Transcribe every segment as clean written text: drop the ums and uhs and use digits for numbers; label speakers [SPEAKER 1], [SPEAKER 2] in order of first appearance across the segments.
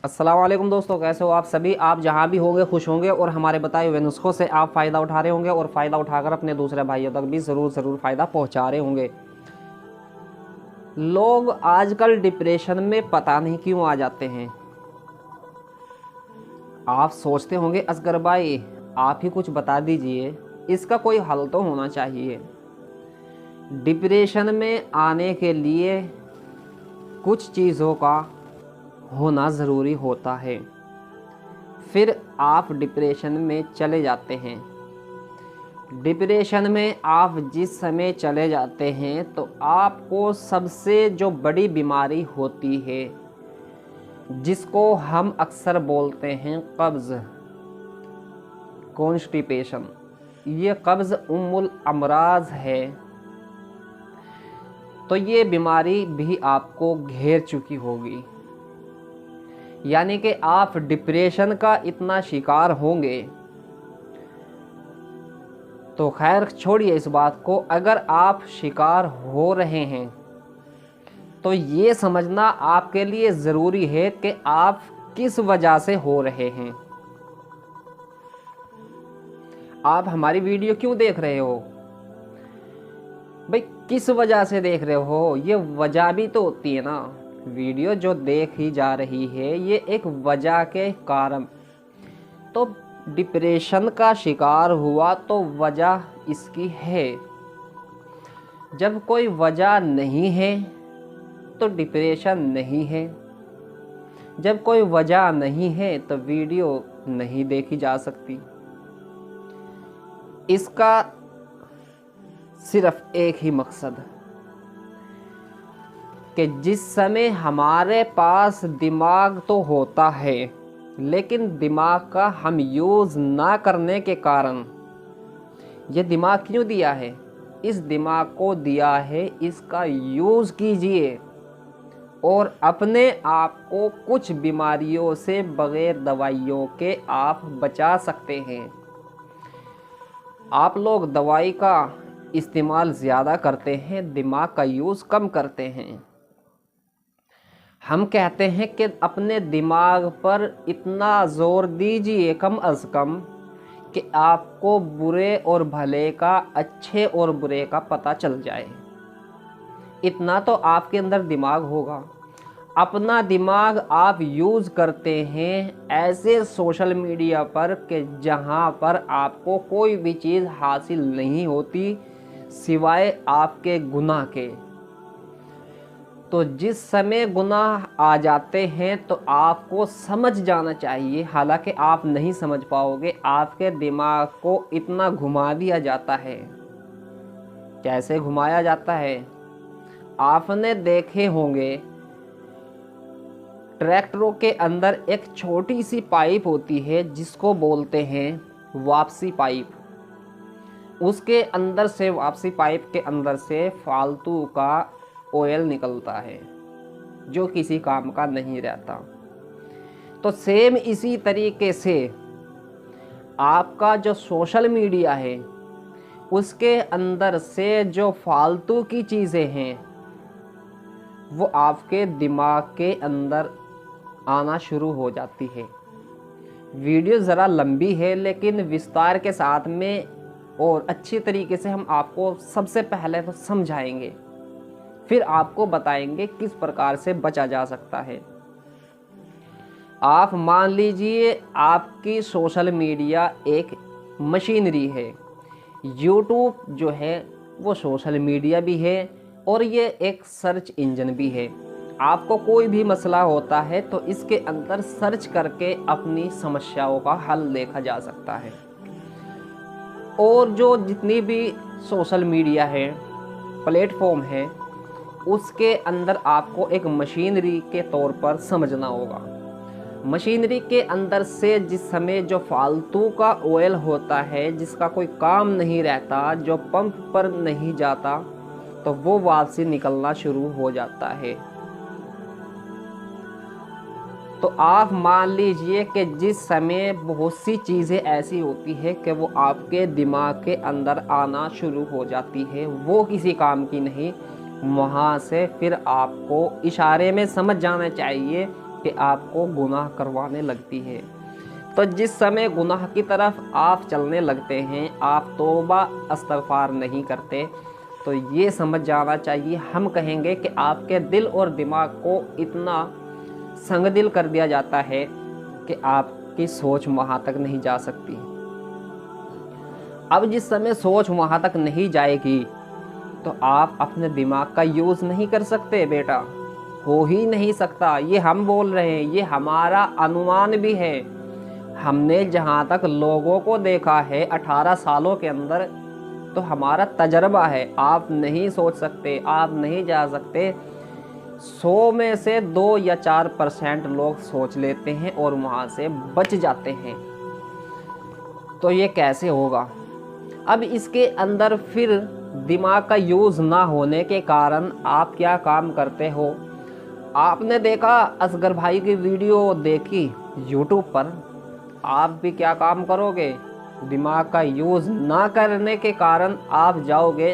[SPEAKER 1] अस्सलाम वालेकुम दोस्तों, कैसे हो आप सभी। आप जहां भी होंगे खुश होंगे और हमारे बताए हुए नुस्खों से आप फ़ायदा उठा रहे होंगे और फ़ायदा उठाकर अपने दूसरे भाइयों तक भी ज़रूर फ़ायदा पहुंचा रहे होंगे। लोग आजकल डिप्रेशन में पता नहीं क्यों आ जाते हैं। आप सोचते होंगे असगर भाई आप ही कुछ बता दीजिए, इसका कोई हल तो होना चाहिए। डिप्रेशन में आने के लिए कुछ चीज़ों का होना ज़रूरी होता है, फिर आप डिप्रेशन में चले जाते हैं। डिप्रेशन में आप जिस समय चले जाते हैं तो आपको सबसे जो बड़ी बीमारी होती है, जिसको हम अक्सर बोलते हैं कब्ज़, कॉन्स्टिपेशन, ये कब्ज़ उम्मुल अमराज है। तो ये बीमारी भी आपको घेर चुकी होगी, यानी कि आप डिप्रेशन का इतना शिकार होंगे। तो खैर छोड़िए इस बात को, अगर आप शिकार हो रहे हैं तो ये समझना आपके लिए ज़रूरी है कि आप किस वजह से हो रहे हैं। आप हमारी वीडियो क्यों देख रहे हो भाई, किस वजह से देख रहे हो, ये वजह भी तो होती है ना। वीडियो जो देखी जा रही है ये एक वजह के कारण, तो डिप्रेशन का शिकार हुआ तो वजह इसकी है। जब कोई वजह नहीं है तो डिप्रेशन नहीं है। जब कोई वजह नहीं है तो वीडियो नहीं देखी जा सकती। इसका सिर्फ एक ही मकसद कि जिस समय हमारे पास दिमाग तो होता है लेकिन दिमाग का हम यूज़ ना करने के कारण, ये दिमाग क्यों दिया है, इस दिमाग को दिया है, इसका यूज़ कीजिए और अपने आप को कुछ बीमारियों से बग़ैर दवाइयों के आप बचा सकते हैं। आप लोग दवाई का इस्तेमाल ज़्यादा करते हैं, दिमाग का यूज़ कम करते हैं। हम कहते हैं कि अपने दिमाग पर इतना ज़ोर दीजिए कम अज़ कम कि आपको बुरे और भले का, अच्छे और बुरे का पता चल जाए। इतना तो आपके अंदर दिमाग होगा। अपना दिमाग आप यूज़ करते हैं ऐसे सोशल मीडिया पर कि जहां पर आपको कोई भी चीज़ हासिल नहीं होती सिवाय आपके गुनाह के। तो जिस समय गुनाह आ जाते हैं तो आपको समझ जाना चाहिए, हालांकि आप नहीं समझ पाओगे। आपके दिमाग को इतना घुमा दिया जाता है। कैसे घुमाया जाता है, आपने देखे होंगे ट्रैक्टरों के अंदर एक छोटी सी पाइप होती है जिसको बोलते हैं वापसी पाइप। उसके अंदर से, वापसी पाइप के अंदर से फालतू का ऑयल निकलता है जो किसी काम का नहीं रहता। तो सेम इसी तरीके से आपका जो सोशल मीडिया है उसके अंदर से जो फालतू की चीज़ें हैं वो आपके दिमाग के अंदर आना शुरू हो जाती है। वीडियो ज़रा लंबी है लेकिन विस्तार के साथ में और अच्छी तरीके से हम आपको सबसे पहले तो समझाएंगे, फिर आपको बताएंगे किस प्रकार से बचा जा सकता है। आप मान लीजिए आपकी सोशल मीडिया एक मशीनरी है। यूट्यूब जो है वो सोशल मीडिया भी है और ये एक सर्च इंजन भी है। आपको कोई भी मसला होता है तो इसके अंदर सर्च करके अपनी समस्याओं का हल देखा जा सकता है। और जो जितनी भी सोशल मीडिया है, प्लेटफॉर्म है, उसके अंदर आपको एक मशीनरी के तौर पर समझना होगा। मशीनरी के अंदर से जिस समय जो फालतू का ऑयल होता है जिसका कोई काम नहीं रहता, जो पंप पर नहीं जाता, तो वो वापसी निकलना शुरू हो जाता है। तो आप मान लीजिए कि जिस समय बहुत सी चीज़ें ऐसी होती है कि वो आपके दिमाग के अंदर आना शुरू हो जाती है, वो किसी काम की नहीं, वहाँ से फिर आपको इशारे में समझ जाना चाहिए कि आपको गुनाह करवाने लगती है। तो जिस समय गुनाह की तरफ आप चलने लगते हैं, आप तौबा इस्तग़फ़ार नहीं करते, तो ये समझ जाना चाहिए, हम कहेंगे कि आपके दिल और दिमाग को इतना संगदिल कर दिया जाता है कि आपकी सोच वहाँ तक नहीं जा सकती। अब जिस समय सोच वहाँ तक नहीं जाएगी तो आप अपने दिमाग का यूज़ नहीं कर सकते बेटा, हो ही नहीं सकता। ये हम बोल रहे हैं, ये हमारा अनुमान भी है। हमने जहाँ तक लोगों को देखा है 18 सालों के अंदर, तो हमारा तजर्बा है। आप नहीं सोच सकते, आप नहीं जा सकते। 100 में से 2 या 4% लोग सोच लेते हैं और वहाँ से बच जाते हैं। तो ये कैसे होगा? अब इसके अंदर फिर दिमाग का यूज़ ना होने के कारण आप क्या काम करते हो? आपने देखा असगर भाई की वीडियो देखी यूट्यूब पर, आप भी क्या काम करोगे? दिमाग का यूज़ ना करने के कारण आप जाओगे,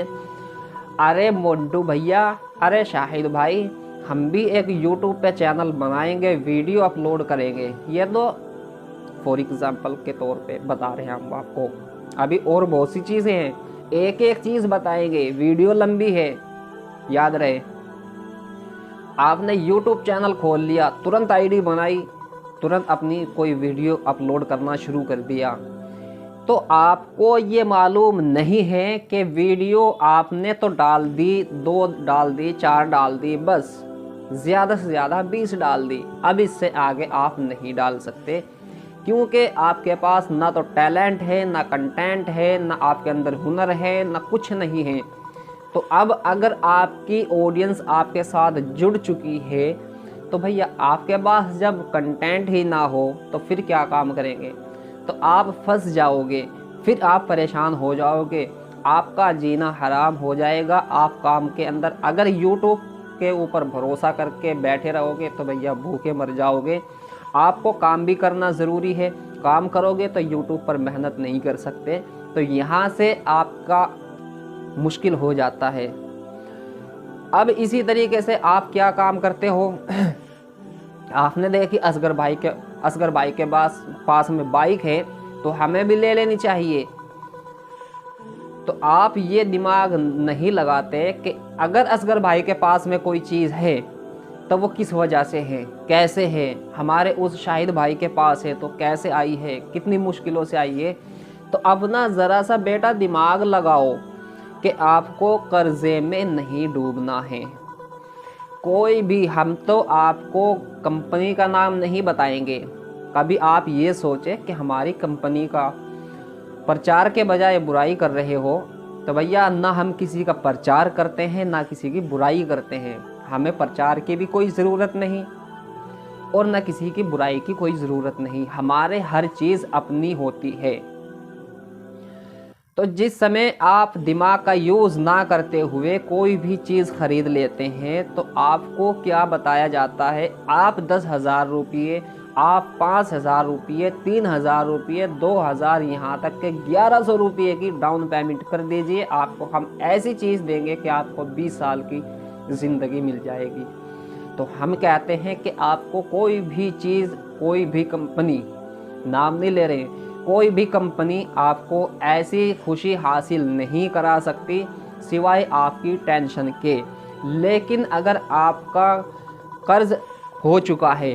[SPEAKER 1] अरे मोन्टू भैया, अरे शाहिद भाई, हम भी एक यूट्यूब पे चैनल बनाएंगे, वीडियो अपलोड करेंगे। ये तो फॉर एग्ज़ाम्पल के तौर पे बता रहे हैं हम आपको। अभी और बहुत सी चीज़ें हैं, एक एक चीज़ बताएंगे, वीडियो लंबी है, याद रहे। आपने यूट्यूब चैनल खोल लिया, तुरंत आईडी बनाई, तुरंत अपनी कोई वीडियो अपलोड करना शुरू कर दिया, तो आपको ये मालूम नहीं है कि वीडियो आपने तो डाल दी, 2 डाल दी, 4 डाल दी, बस ज़्यादा से ज़्यादा 20 डाल दी। अब इससे आगे आप नहीं डाल सकते, क्योंकि आपके पास ना तो टैलेंट है, ना कंटेंट है, ना आपके अंदर हुनर है, ना कुछ नहीं है। तो अब अगर आपकी ऑडियंस आपके साथ जुड़ चुकी है, तो भैया आपके पास जब कंटेंट ही ना हो तो फिर क्या काम करेंगे? तो आप फंस जाओगे, फिर आप परेशान हो जाओगे, आपका जीना हराम हो जाएगा। आप काम के अंदर अगर यूट्यूब के ऊपर भरोसा करके बैठे रहोगे तो भैया भूखे मर जाओगे। आपको काम भी करना ज़रूरी है, काम करोगे तो यूट्यूब पर मेहनत नहीं कर सकते, तो यहाँ से आपका मुश्किल हो जाता है। अब इसी तरीके से आप क्या काम करते हो? आपने देखी असगर भाई के पास में बाइक है, तो हमें भी ले लेनी चाहिए। तो आप ये दिमाग नहीं लगाते कि अगर असगर भाई के पास में कोई चीज़ है तो वो किस वजह से है, कैसे है। हमारे उस शाहिद भाई के पास है तो कैसे आई है, कितनी मुश्किलों से आई है। तो अपना ज़रा सा बेटा दिमाग लगाओ कि आपको कर्ज़े में नहीं डूबना है। कोई भी, हम तो आपको कंपनी का नाम नहीं बताएंगे। कभी आप ये सोचे कि हमारी कंपनी का प्रचार के बजाय बुराई कर रहे हो, तो भैया ना हम किसी का प्रचार करते हैं, ना किसी की बुराई करते हैं। हमें प्रचार की भी कोई ज़रूरत नहीं और ना किसी की बुराई की कोई ज़रूरत नहीं। हमारे हर चीज़ अपनी होती है। तो जिस समय आप दिमाग का यूज़ ना करते हुए कोई भी चीज़ ख़रीद लेते हैं, तो आपको क्या बताया जाता है? आप 10,000 रुपये, आप 5,000 रुपये, 3,000 रुपये, 2,000, यहाँ तक के 1,100 रुपये की डाउन पेमेंट कर दीजिए, आपको हम ऐसी चीज़ देंगे कि आपको 20 साल की ज़िंदगी मिल जाएगी। तो हम कहते हैं कि आपको कोई भी चीज़, कोई भी कंपनी, नाम नहीं ले रहे, कोई भी कंपनी आपको ऐसी खुशी हासिल नहीं करा सकती सिवाय आपकी टेंशन के। लेकिन अगर आपका कर्ज़ हो चुका है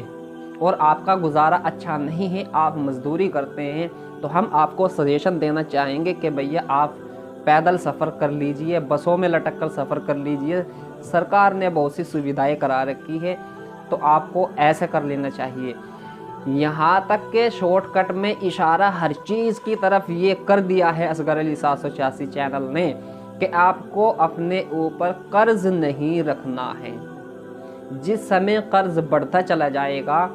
[SPEAKER 1] और आपका गुजारा अच्छा नहीं है, आप मजदूरी करते हैं, तो हम आपको सजेशन देना चाहेंगे कि भैया आप पैदल सफ़र कर लीजिए, बसों में लटक कर सफ़र कर लीजिए। सरकार ने बहुत सी सुविधाएं करा रखी है, तो आपको ऐसा कर लेना चाहिए। यहाँ तक के शॉर्टकट में इशारा हर चीज़ की तरफ ये कर दिया है असगर अली 786 चैनल ने कि आपको अपने ऊपर कर्ज नहीं रखना है। जिस समय कर्ज बढ़ता चला जाएगा,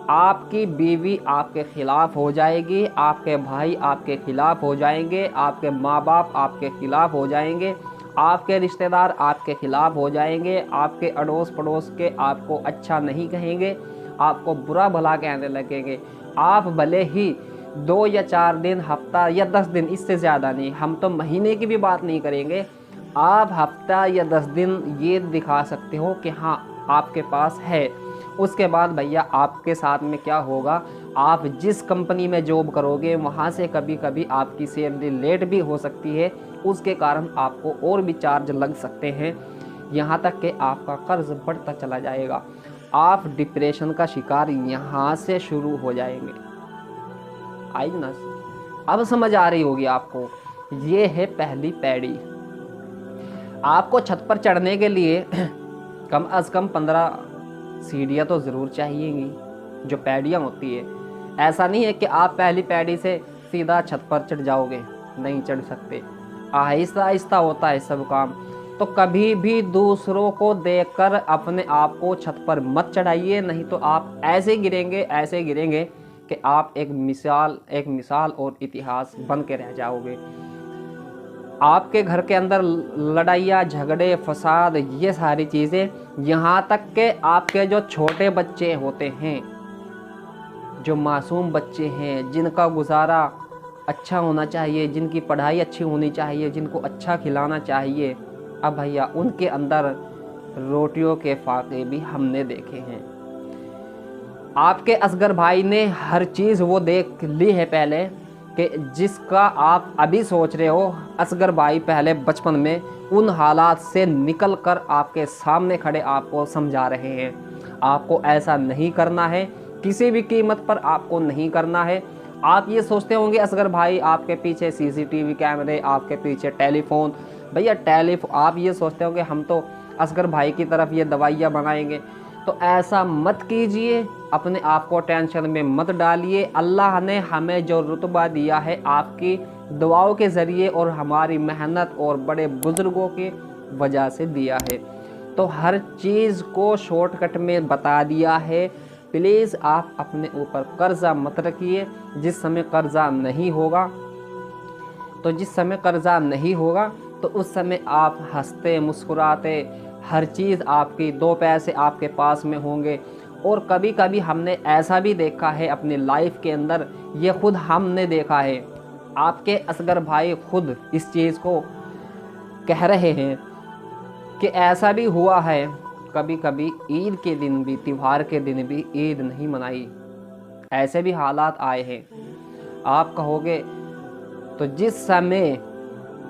[SPEAKER 1] आपकी बीवी आपके खिलाफ हो जाएगी, आपके भाई आपके खिलाफ हो जाएंगे, आपके माँ बाप आपके खिलाफ हो जाएंगे, आपके रिश्तेदार आपके खिलाफ हो जाएंगे, आपके अड़ोस पड़ोस के आपको अच्छा नहीं कहेंगे, आपको बुरा भला कहने लगेंगे। आप भले ही 2 या 4 दिन, हफ्ता या 10 दिन, इससे ज़्यादा नहीं, हम तो महीने की भी बात नहीं करेंगे, आप हफ्ता या 10 दिन ये दिखा सकते हो कि हाँ आपके पास है, उसके बाद भैया आपके साथ में क्या होगा, आप जिस कंपनी में जॉब करोगे वहाँ से कभी कभी आपकी सैलरी लेट भी हो सकती है, उसके कारण आपको और भी चार्ज लग सकते हैं, यहाँ तक कि आपका कर्ज बढ़ता चला जाएगा। आप डिप्रेशन का शिकार यहाँ से शुरू हो जाएंगे। आई ना, अब समझ आ रही होगी आपको। ये है पहली पैड़ी। आपको छत पर चढ़ने के लिए कम से कम 15 सीढ़ियाँ तो ज़रूर चाहिएंगी, जो पैड़ियाँ होती है। ऐसा नहीं है कि आप पहली पैड़ी से सीधा छत पर चढ़ जाओगे, नहीं चढ़ सकते। आहिस्ता आहिस्ता होता है सब काम। तो कभी भी दूसरों को देखकर अपने आप को छत पर मत चढ़ाइए, नहीं तो आप ऐसे गिरेंगे कि आप एक मिसाल और इतिहास बन के रह जाओगे। आपके घर के अंदर लड़ाइयाँ, झगड़े, फसाद, ये सारी चीज़ें, यहाँ तक कि आपके जो छोटे बच्चे होते हैं, जो मासूम बच्चे हैं, जिनका गुजारा अच्छा होना चाहिए, जिनकी पढ़ाई अच्छी होनी चाहिए, जिनको अच्छा खिलाना चाहिए, अब भैया उनके अंदर रोटियों के फाके भी हमने देखे हैं। आपके असगर भाई ने हर चीज़ वो देख ली है पहले, कि जिसका आप अभी सोच रहे हो। असगर भाई पहले बचपन में उन हालात से निकलकर आपके सामने खड़े आपको समझा रहे हैं। आपको ऐसा नहीं करना है, किसी भी कीमत पर आपको नहीं करना है। आप ये सोचते होंगे असगर भाई आपके पीछे सीसीटीवी कैमरे, आपके पीछे टेलीफोन। भैया आप ये सोचते होंगे हम तो असगर भाई की तरफ ये दवाइयाँ बनाएंगे, तो ऐसा मत कीजिए। अपने आप को टेंशन में मत डालिए। अल्लाह ने हमें जो रुतबा दिया है आपकी दुआओं के ज़रिए और हमारी मेहनत और बड़े बुज़ुर्गों की वजह से दिया है। तो हर चीज़ को शॉर्टकट में बता दिया है। प्लीज़ आप अपने ऊपर कर्जा मत रखिए। जिस समय कर्जा नहीं होगा तो उस समय आप हंसते मुस्कुराते, हर चीज़ आपकी 2 पैसे आपके पास में होंगे। और कभी कभी हमने ऐसा भी देखा है अपनी लाइफ के अंदर, ये खुद हमने देखा है, आपके असगर भाई खुद इस चीज़ को कह रहे हैं कि ऐसा भी हुआ है, कभी कभी ईद के दिन भी, त्योहार के दिन भी ईद नहीं मनाई। ऐसे भी हालात आए हैं। आप कहोगे तो जिस समय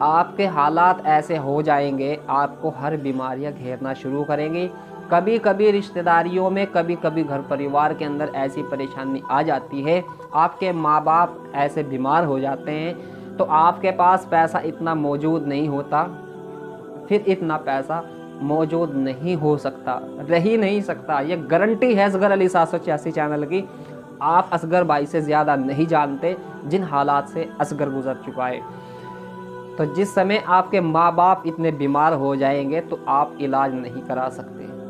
[SPEAKER 1] आपके हालात ऐसे हो जाएंगे, आपको हर बीमारियां घेरना शुरू करेंगी। कभी कभी रिश्तेदारियों में, कभी कभी घर परिवार के अंदर ऐसी परेशानी आ जाती है, आपके माँ बाप ऐसे बीमार हो जाते हैं, तो आपके पास पैसा इतना मौजूद नहीं होता। फिर इतना पैसा मौजूद नहीं हो सकता, रह ही नहीं सकता। ये गारंटी है असगर अली 786 चैनल की। आप असगर भाई से ज़्यादा नहीं जानते जिन हालात से असगर गुजर चुका है। तो जिस समय आपके माँ बाप इतने बीमार हो जाएंगे तो आप इलाज नहीं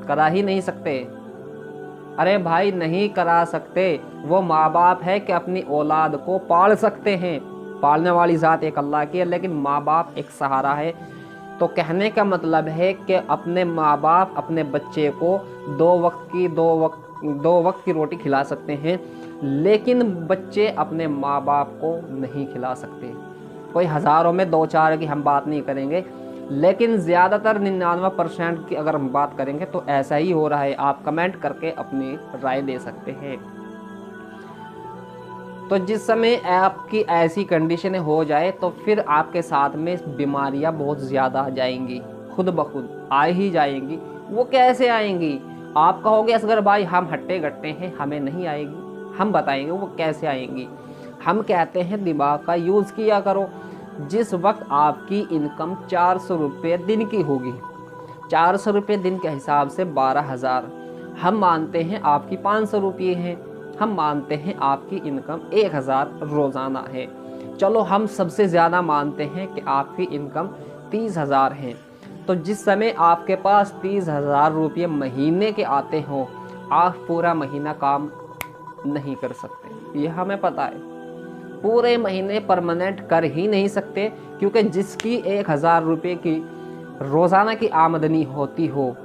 [SPEAKER 1] करा ही नहीं सकते। अरे भाई नहीं करा सकते। वो माँ बाप है कि अपनी औलाद को पाल सकते हैं, पालने वाली ज़ात एक अल्लाह की है, लेकिन माँ बाप एक सहारा है। तो कहने का मतलब है कि अपने माँ बाप अपने बच्चे को 2 वक्त की रोटी खिला सकते हैं, लेकिन बच्चे अपने माँ बाप को नहीं खिला सकते। कोई हज़ारों में 2-4 की हम बात नहीं करेंगे, लेकिन ज़्यादातर 99% की अगर हम बात करेंगे तो ऐसा ही हो रहा है। आप कमेंट करके अपनी राय दे सकते हैं। तो जिस समय आपकी ऐसी कंडीशन हो जाए तो फिर आपके साथ में बीमारियां बहुत ज़्यादा आ जाएंगी, खुद ब खुद आ ही जाएंगी। वो कैसे आएंगी? आप कहोगे असगर भाई हम हट्टे गट्टे हैं, हमें नहीं आएगी। हम बताएंगे वो कैसे आएंगी। हम कहते हैं दिमाग का यूज़ किया करो। जिस वक्त आपकी इनकम 400 रुपये दिन की होगी, 400 रुपये दिन के हिसाब से 12,000, हम मानते हैं आपकी 500 रुपये हैं, हम मानते हैं आपकी इनकम 1,000 रोज़ाना है। चलो हम सबसे ज़्यादा मानते हैं कि आपकी इनकम 30,000 है। तो जिस समय आपके पास 30,000 रुपये महीने के आते हों, आप पूरा महीना काम नहीं कर सकते। यह हमें पता है, पूरे महीने परमानेंट कर ही नहीं सकते, क्योंकि जिसकी 1,000 रुपये की रोज़ाना की आमदनी होती हो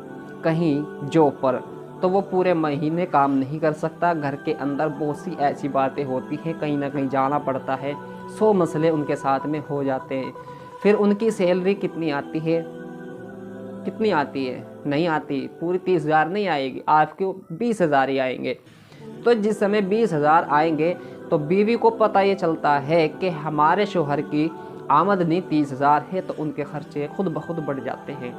[SPEAKER 1] कहीं जॉब पर, तो वो पूरे महीने काम नहीं कर सकता। घर के अंदर बहुत सी ऐसी बातें होती हैं, कहीं ना कहीं जाना पड़ता है, 100 मसले उनके साथ में हो जाते हैं। फिर उनकी सैलरी कितनी आती है कितनी आती है? नहीं आती, पूरी 30,000 नहीं आएगी, आपको 20,000 ही आएंगे। तो जिस समय 20,000 आएंगे तो बीवी को पता ये चलता है कि हमारे शोहर की आमदनी 30,000 है, तो उनके खर्चे खुद ब खुद बढ़ जाते हैं।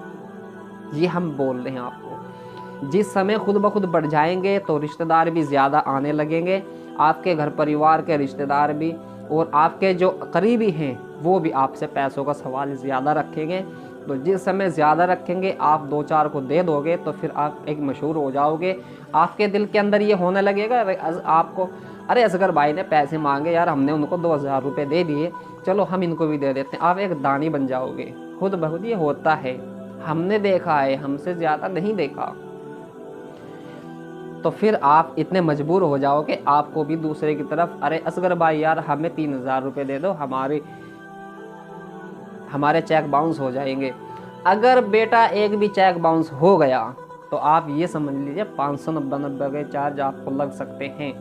[SPEAKER 1] ये हम बोल रहे हैं आपको। जिस समय खुद ब खुद बढ़ जाएंगे तो रिश्तेदार भी ज़्यादा आने लगेंगे, आपके घर परिवार के रिश्तेदार भी, और आपके जो करीबी हैं वो भी आपसे पैसों का सवाल ज़्यादा रखेंगे। तो जिस समय ज़्यादा रखेंगे, आप 2-4 को दे दोगे तो फिर आप एक मशहूर हो जाओगे। आपके दिल के अंदर ये होने लगेगा आपको, अरे असगर भाई ने पैसे मांगे यार, हमने उनको 2,000 रुपये दे दिए, चलो हम इनको भी दे देते हैं। आप एक दानी बन जाओगे। खुद ब खुद ये होता है, हमने देखा है, हमसे ज़्यादा नहीं देखा। तो फिर आप इतने मजबूर हो जाओगे, आपको भी दूसरे की तरफ, अरे असगर भाई यार हमें 3,000 रुपये दे दो, हमारे चेक बाउंस हो जाएंगे। अगर बेटा एक भी चेक बाउंस हो गया तो आप ये समझ लीजिए 590 के चार्ज आपको लग सकते हैं,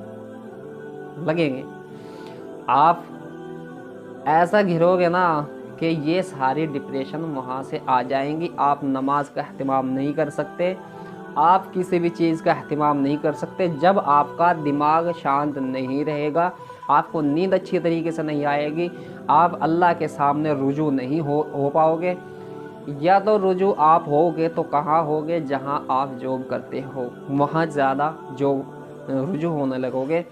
[SPEAKER 1] लगेंगे। आप ऐसा घिरोगे ना कि ये सारी डिप्रेशन वहाँ से आ जाएंगी। आप नमाज का अहतमाम नहीं कर सकते, आप किसी भी चीज़ का अहतमाम नहीं कर सकते। जब आपका दिमाग शांत नहीं रहेगा, आपको नींद अच्छी तरीके से नहीं आएगी, आप अल्लाह के सामने रुजू नहीं हो पाओगे। या तो रुजू आप होगे तो कहाँ होगे? जहाँ आप जॉब करते हो वहाँ ज़्यादा जॉब रुजू होने लगोगे।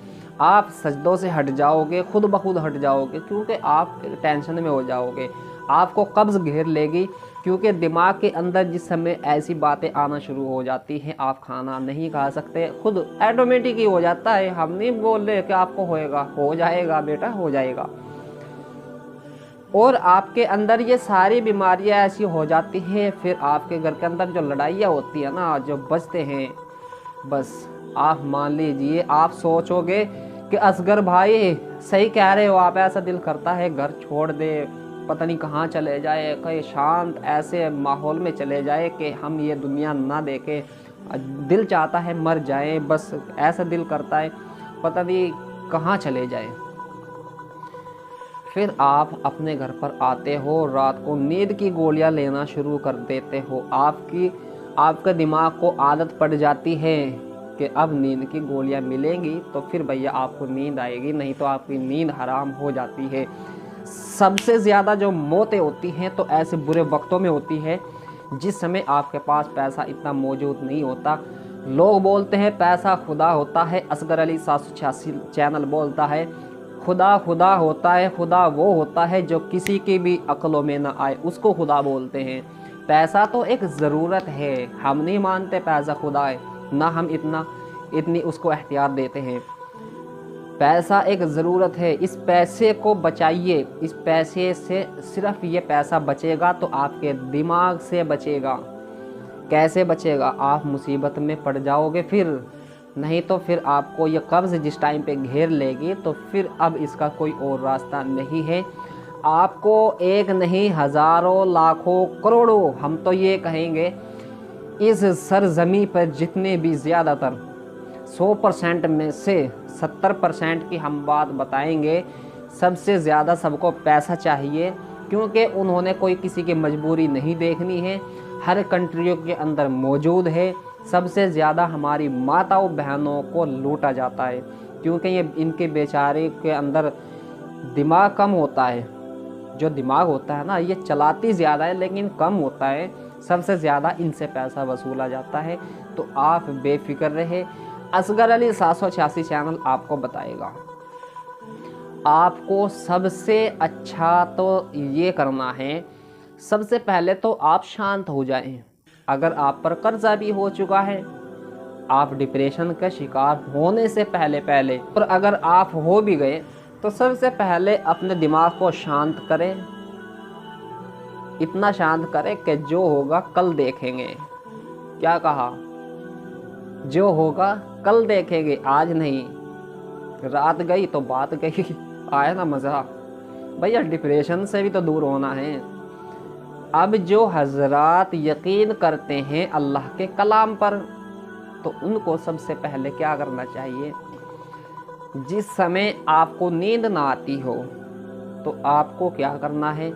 [SPEAKER 1] आप सजदों से हट जाओगे, खुद ब खुद हट जाओगे, क्योंकि आप टेंशन में हो जाओगे। आपको कब्ज़ घेर लेगी, क्योंकि दिमाग के अंदर जिस समय ऐसी बातें आना शुरू हो जाती हैं, आप खाना नहीं खा सकते, खुद ऑटोमेटिक ही हो जाता है। हम नहीं बोल रहे कि आपको होएगा, हो जाएगा बेटा, हो जाएगा। और आपके अंदर ये सारी बीमारियां ऐसी हो जाती हैं, फिर आपके घर के अंदर जो लड़ाइयाँ होती है ना, जो बचते हैं, बस आप मान लीजिए, आप सोचोगे कि असगर भाई सही कह रहे हो आप, ऐसा दिल करता है घर छोड़ दे, पता नहीं कहाँ चले जाए, कहीं शांत ऐसे माहौल में चले जाए कि हम ये दुनिया ना देखें। दिल चाहता है मर जाए, बस ऐसा दिल करता है, पता नहीं कहाँ चले जाए। फिर आप अपने घर पर आते हो, रात को नींद की गोलियां लेना शुरू कर देते हो। आपके दिमाग को आदत पड़ जाती है कि अब नींद की गोलियां मिलेंगी तो फिर भैया आपको नींद आएगी, नहीं तो आपकी नींद हराम हो जाती है। सबसे ज़्यादा जो मौतें होती हैं तो ऐसे बुरे वक्तों में होती है जिस समय आपके पास पैसा इतना मौजूद नहीं होता। लोग बोलते हैं पैसा खुदा होता है, असगर अली 786 चैनल बोलता है खुदा खुदा होता है, खुदा वो होता है जो किसी की भी अक्लों में ना आए, उसको खुदा बोलते हैं। पैसा तो एक ज़रूरत है, हम नहीं मानते पैसा खुदा है, ना हम इतनी उसको एहतियात देते हैं। पैसा एक ज़रूरत है, इस पैसे को बचाइए। इस पैसे से सिर्फ ये पैसा बचेगा तो आपके दिमाग से बचेगा। कैसे बचेगा? आप मुसीबत में पड़ जाओगे फिर, नहीं तो फिर आपको ये कब्ज़ जिस टाइम पे घेर लेगी तो फिर अब इसका कोई और रास्ता नहीं है। आपको एक नहीं, हज़ारों, लाखों, करोड़ों, हम तो ये कहेंगे इस सरज़मी पर जितने भी ज़्यादातर 100% में से 70% की हम बात बताएंगे, सबसे ज़्यादा सबको पैसा चाहिए, क्योंकि उन्होंने कोई किसी की मजबूरी नहीं देखनी है, हर कंट्रियों के अंदर मौजूद है। सबसे ज़्यादा हमारी माताओं बहनों को लूटा जाता है, क्योंकि ये इनके बेचारे के अंदर दिमाग कम होता है। जो दिमाग होता है ना, ये चलाती ज़्यादा है लेकिन कम होता है। सबसे ज़्यादा इनसे पैसा वसूला जाता है। तो आप बेफिक्र रहे, असगर अली 786 चैनल आपको बताएगा। आपको सबसे अच्छा तो ये करना है, सबसे पहले तो आप शांत हो जाएं। अगर आप पर कर्जा भी हो चुका है, आप डिप्रेशन का शिकार होने से पहले और अगर आप हो भी गए तो सबसे पहले अपने दिमाग को शांत करें। इतना शांत करें कि जो होगा कल देखेंगे। क्या कहा? जो होगा कल देखेंगे, आज नहीं। रात गई तो बात गई। आया ना मज़ा? भैया डिप्रेशन से भी तो दूर होना है। अब जो हजरात यकीन करते हैं अल्लाह के कलाम पर, तो उनको सबसे पहले क्या करना चाहिए? जिस समय आपको नींद ना आती हो तो आपको क्या करना है?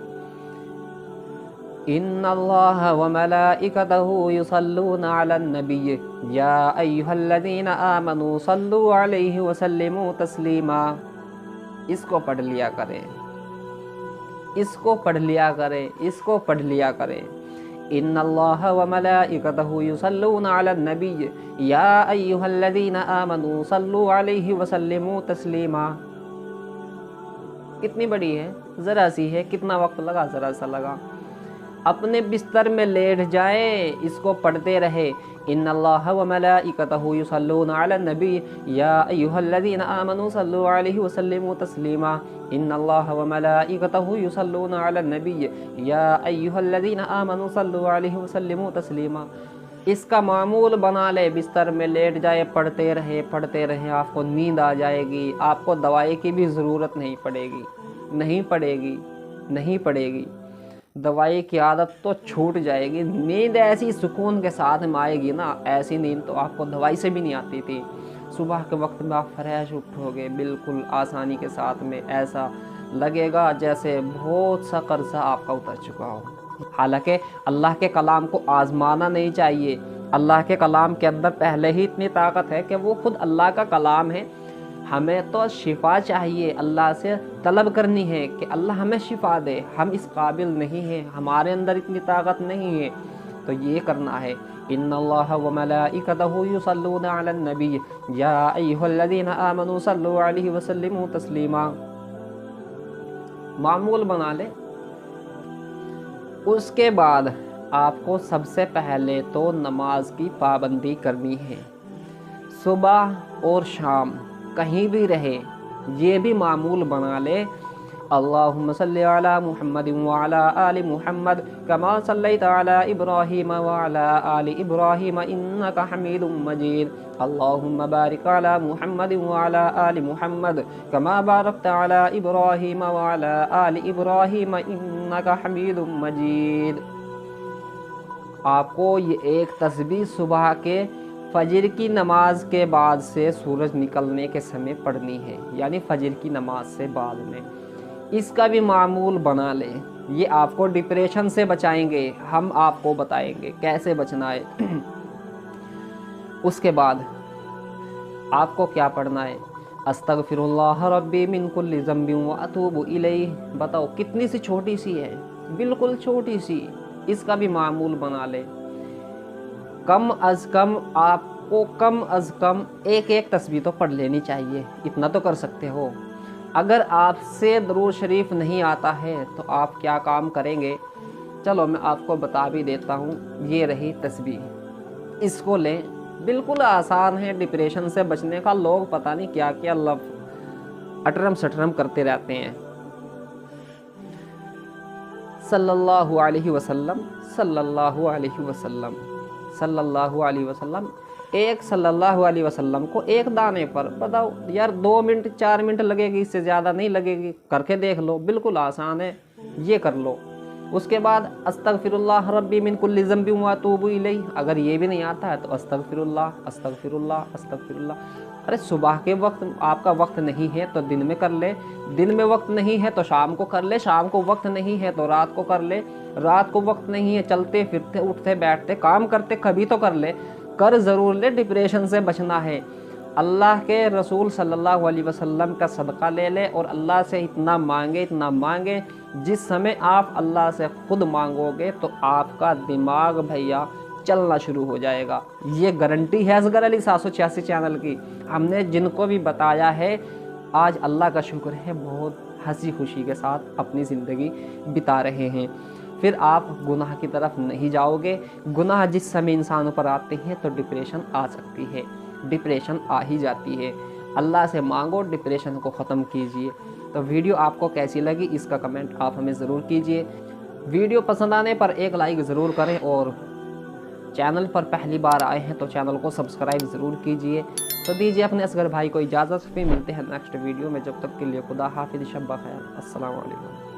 [SPEAKER 1] इन्नल्लाह व मलाइकतहु युसल्लूना अलन नबी या अय्युहल्लज़ीना आमनू सल्लु अलैहि व सल्लिमू तस्लीमा। इसको पढ़ लिया करें, इसको पढ़ लिया करें, इसको पढ़ लिया करें। इन्नल्लाह व मलाइकतहु युसल्लूना अलन नबी या अय्युहल्लज़ीना आमनू सल्लु अलैहि व सल्लिमू तस्लीमा। कितनी बड़ी है, ज़रा सी है, कितना वक्त लगा, ज़रा सा लगा। अपने बिस्तर में लेट जाए, इसको पढ़ते रहे। इन्नल्लाह व मलाइकतहु युसल्लूना अलन नबी या अय्युहल्लज़ीना आमनू सल्लु अलैहि व सल्लिमू तस्लीमा। इन्नल्लाह व मलाइकतहु युसल्लूना अलन नबी या अय्युहल्लज़ीना आमनू सल्लु अलैहि व सल्लिमू तस्लीमा। इसका मामूल बना ले, बिस्तर में लेट जाए, पढ़ते रहे, पढ़ते रहे। आपको नींद आ जाएगी, आपको दवाई की भी ज़रूरत नहीं पड़ेगी, नहीं पड़ेगी, नहीं पड़ेगी। दवाई की आदत तो छूट जाएगी। नींद ऐसी सुकून के साथ में आएगी ना, ऐसी नींद तो आपको दवाई से भी नहीं आती थी। सुबह के वक्त में आप फ्रेश उठोगे बिल्कुल आसानी के साथ में, ऐसा लगेगा जैसे बहुत सा कर्जा आपका उतर चुका हो। हालांकि अल्लाह के कलाम को आजमाना नहीं चाहिए। अल्लाह के कलाम के अंदर पहले ही इतनी ताकत है कि वो खुद अल्लाह का कलाम है। हमें तो शिफा चाहिए, अल्लाह से तलब करनी है कि अल्लाह हमें शिफा दे। हम इस काबिल नहीं हैं, हमारे अंदर इतनी ताकत नहीं है, तो ये करना है। इन्नल्लाह व मलाइकतहु युसल्लूना अलन नबी या अय्युहल्लज़ीना आमनू सल्लु अलैहि व सल्लिमू तस्लीमा। मामूल बना ले। उसके बाद आपको सबसे पहले तो नमाज की पाबंदी करनी है। सुबह और शाम कहीं भी रहे, ये भी मामूल बना ले। अल्लाहुम्मा सल्ली अला मुहम्मद व अला आलि मुहम्मद कमा सल्लैता अला इब्राहीम व अला आलि इब्राहीम इन्नका हमीदुम मजीद। अल्लाहुम्मा बारिक अला मुहम्मद व अला आलि मुहम्मद कमा बारकता अला इब्राहीम व अला आलि इब्राहीम इन्नका हमीदुम मजीद। आपको ये एक तस्बीह सुबह के फजर की नमाज के बाद से सूरज निकलने के समय पढ़नी है, यानी फजर की नमाज से बाद में। इसका भी मामूल बना ले। ये आपको डिप्रेशन से बचाएंगे, हम आपको बताएंगे कैसे बचना है। उसके बाद आपको क्या पढ़ना है? अस्तगफिरुल्लाह रब्बी मिन कुल्लि ज़ंबिन व अतूबु इलैहि। बताओ कितनी सी छोटी सी है, बिल्कुल छोटी सी। इसका भी मामूल बना ले। कम अज़ कम आपको कम अज़ कम एक एक तस्बीह तो पढ़ लेनी चाहिए, इतना तो कर सकते हो। अगर आपसे दरूद शरीफ नहीं आता है तो आप क्या काम करेंगे, चलो मैं आपको बता भी देता हूँ। ये रही तस्बीह, इसको लें, बिल्कुल आसान है डिप्रेशन से बचने का। लोग पता नहीं क्या क्या अटरम सटरम करते रहते हैं। सल्लल्लाहु अलैहि वसल्लम, सल्लल्लाहु अलैहि वसल्लम, सल्लल्लाहु अलैहि वसल्लम। एक सल्लल्लाहु अलैहि वसल्लम को एक दाने पर बताओ यार 2 मिनट 4 मिनट लगेगी, इससे ज़्यादा नहीं लगेगी। करके देख लो, बिल्कुल आसान है, ये कर लो। उसके बाद अस्तगफिरुल्लाह रब्बी मिन कुल्लि ज़ंबिन व अतूबु इलैहि। अगर ये भी नहीं आता है तो अस्तगफिरुल्लाह, अस्तगफिरुल्लाह, अस्तगफिरुल्लाह। अरे सुबह के वक्त आपका वक्त नहीं है तो दिन में कर ले, दिन में वक्त नहीं है तो शाम को कर ले, शाम को वक्त नहीं है तो रात को कर ले, रात को वक्त नहीं है चलते फिरते उठते बैठते काम करते कभी तो कर ले, कर ज़रूर ले। डिप्रेशन से बचना है। अल्लाह के रसूल सल्लल्लाहु अलैहि वसल्लम का सदका ले ले और अल्लाह से इतना मांगे, इतना मांगे। जिस समय आप अल्लाह से खुद मांगोगे तो आपका दिमाग भैया चलना शुरू हो जाएगा। ये गारंटी है असगर अली 786 चैनल की। हमने जिनको भी बताया है आज अल्लाह का शुक्र है बहुत हंसी खुशी के साथ अपनी ज़िंदगी बिता रहे हैं। फिर आप गुनाह की तरफ नहीं जाओगे। गुनाह जिस समय इंसानों पर आते हैं तो डिप्रेशन आ सकती है, डिप्रेशन आ ही जाती है। अल्लाह से मांगो, डिप्रेशन को ख़त्म कीजिए। तो वीडियो आपको कैसी लगी इसका कमेंट आप हमें ज़रूर कीजिए। वीडियो पसंद आने पर एक लाइक ज़रूर करें और चैनल पर पहली बार आए हैं तो चैनल को सब्सक्राइब ज़रूर कीजिए। तो दीजिए अपने असगर भाई को इजाज़त। फिर मिलते हैं नेक्स्ट वीडियो में, जब तक के लिए खुदा हाफिज़, शब बख़ैर, अस्सलाम वालेकुम।